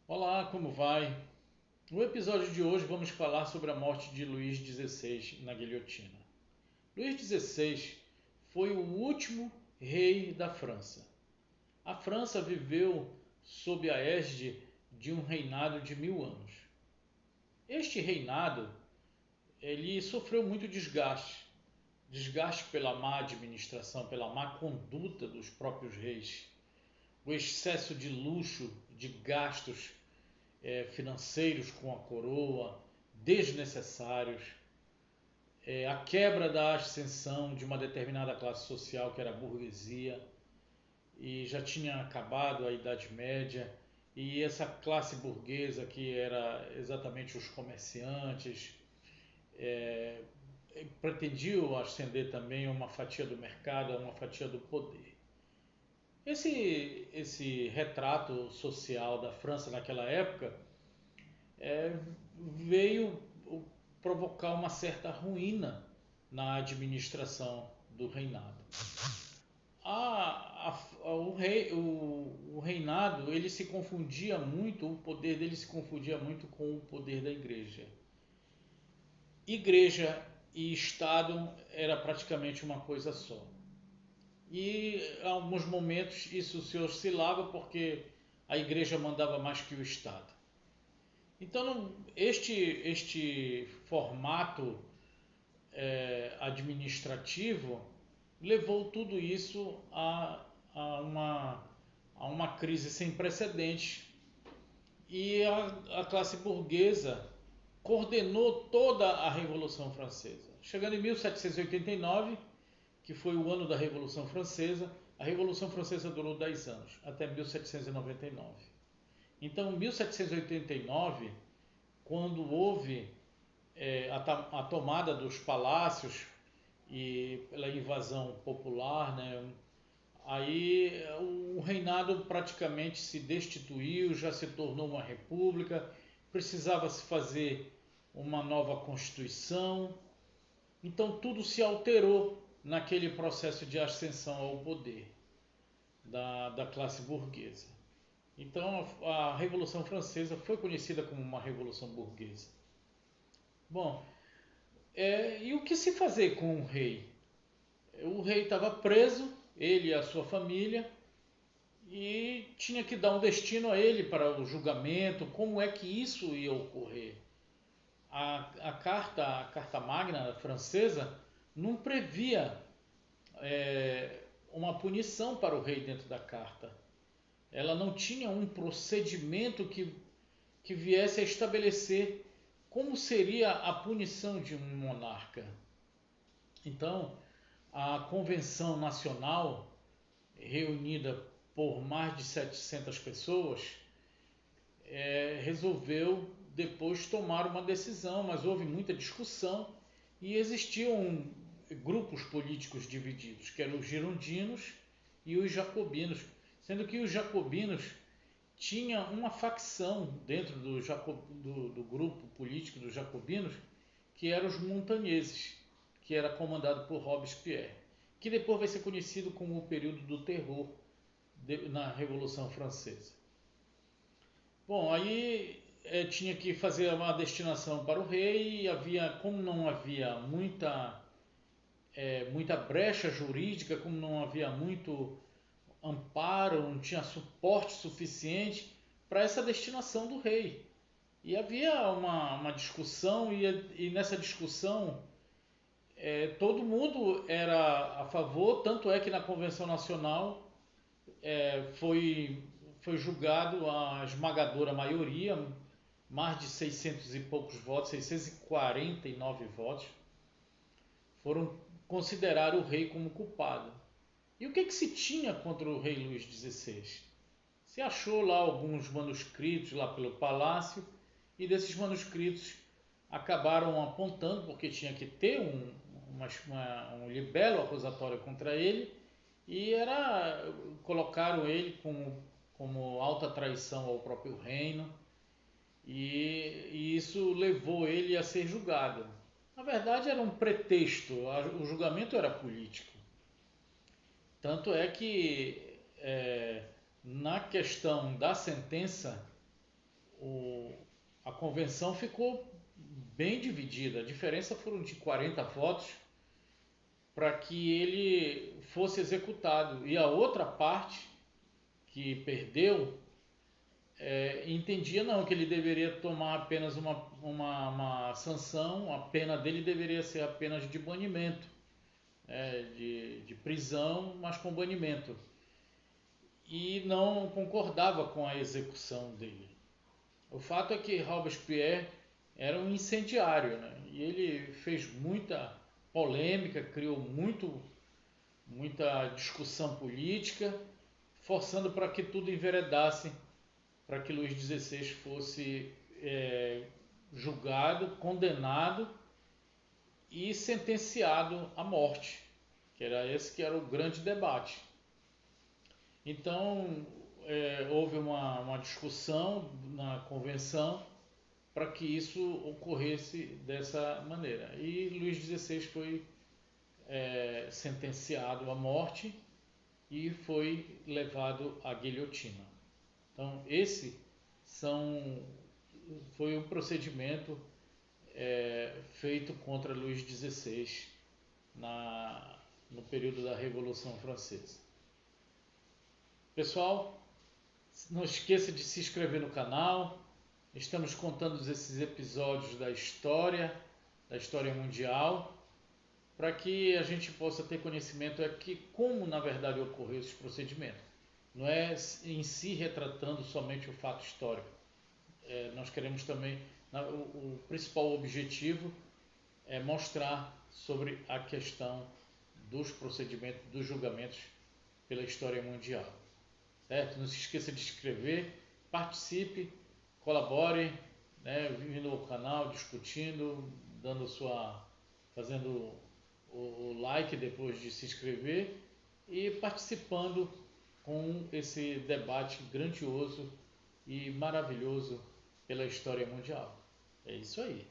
Olá, como vai? No episódio de hoje vamos falar sobre a morte de Luís XVI na guilhotina. Luís XVI foi o último rei da França. A França viveu sob a égide de um reinado de 1000 anos. Este reinado ele sofreu muito desgaste pela má administração, pela má conduta dos próprios reis, o excesso de luxo, de gastos financeiros com a coroa, desnecessários, a quebra da ascensão de uma determinada classe social que era a burguesia e já tinha acabado a Idade Média, e essa classe burguesa que era exatamente os comerciantes é, pretendiam ascender também uma fatia do mercado, uma fatia do poder. Esse retrato social da França naquela época é, veio provocar uma certa ruína na administração do reinado. O reinado ele se confundia muito, o poder dele se confundia muito com o poder da igreja. Igreja e Estado era praticamente uma coisa só. E em alguns momentos isso se oscilava porque a igreja mandava mais que o Estado. Então, este formato administrativo levou tudo isso a uma crise sem precedentes, e a classe burguesa coordenou toda a Revolução Francesa. Chegando em 1789, que foi o ano da Revolução Francesa, a Revolução Francesa durou 10 anos, até 1799. Então, em 1789, quando houve a tomada dos palácios e pela invasão popular, né, aí o reinado praticamente se destituiu, já se tornou uma república, precisava se fazer uma nova constituição, então tudo se alterou naquele processo de ascensão ao poder da classe burguesa. Então a Revolução Francesa foi conhecida como uma Revolução Burguesa. Bom, e o que se fazer com o rei? O rei estava preso, ele e a sua família, e tinha que dar um destino a ele para o julgamento. Como é que isso ia ocorrer? A carta magna francesa não previa uma punição para o rei dentro da carta. Ela não tinha um procedimento que viesse a estabelecer como seria a punição de um monarca. Então, a Convenção Nacional, reunida por mais de 700 pessoas, resolveu depois tomar uma decisão, mas houve muita discussão e existiam grupos políticos divididos, que eram os girondinos e os jacobinos, sendo que os jacobinos tinha uma facção dentro do grupo político dos jacobinos, que eram os montanheses, que era comandado por Robespierre, que depois vai ser conhecido como o período do terror na Revolução Francesa. Bom, aí tinha que fazer uma destinação para o rei, como não havia muita brecha jurídica, como não havia muito amparo, não tinha suporte suficiente para essa destinação do rei. E havia uma discussão, e nessa discussão todo mundo era a favor, tanto é que na Convenção Nacional foi julgado a esmagadora maioria, mais de 600 e poucos votos, 649 votos, foram considerar o rei como culpado. E o que se tinha contra o rei Luís XVI? Se achou lá alguns manuscritos lá pelo palácio, e desses manuscritos acabaram apontando, porque tinha que ter um libelo acusatório contra ele, e colocaram ele como alta traição ao próprio reino, e isso levou ele a ser julgado. Na verdade era um pretexto, o julgamento era político. Tanto é que na questão da sentença, a convenção ficou bem dividida. A diferença foram de 40 votos para que ele fosse executado. E a outra parte, que perdeu, entendia não, que ele deveria tomar apenas uma sanção, a pena dele deveria ser apenas de banimento, de prisão, mas com banimento. E não concordava com a execução dele. O fato é que Robespierre era um incendiário, né? E ele fez muita polêmica, criou muita discussão política, forçando para que tudo enveredasse, para que Luís XVI fosse julgado, condenado e sentenciado à morte, que era esse que era o grande debate. Então, houve uma discussão na convenção para que isso ocorresse dessa maneira. E Luís XVI foi sentenciado à morte e foi levado à guilhotina. Então, esse foi um procedimento feito contra Luís XVI no período da Revolução Francesa. Pessoal, não esqueça de se inscrever no canal. Estamos contando esses episódios da história mundial, para que a gente possa ter conhecimento aqui como na verdade ocorreu esse procedimento. Não é em si retratando somente o fato histórico. Nós queremos também, o principal objetivo é mostrar sobre a questão dos procedimentos, dos julgamentos pela história mundial. Certo? Não se esqueça de se inscrever, participe, colabore, vindo ao canal, discutindo, fazendo o like depois de se inscrever e participando com esse debate grandioso e maravilhoso pela história mundial. É isso aí.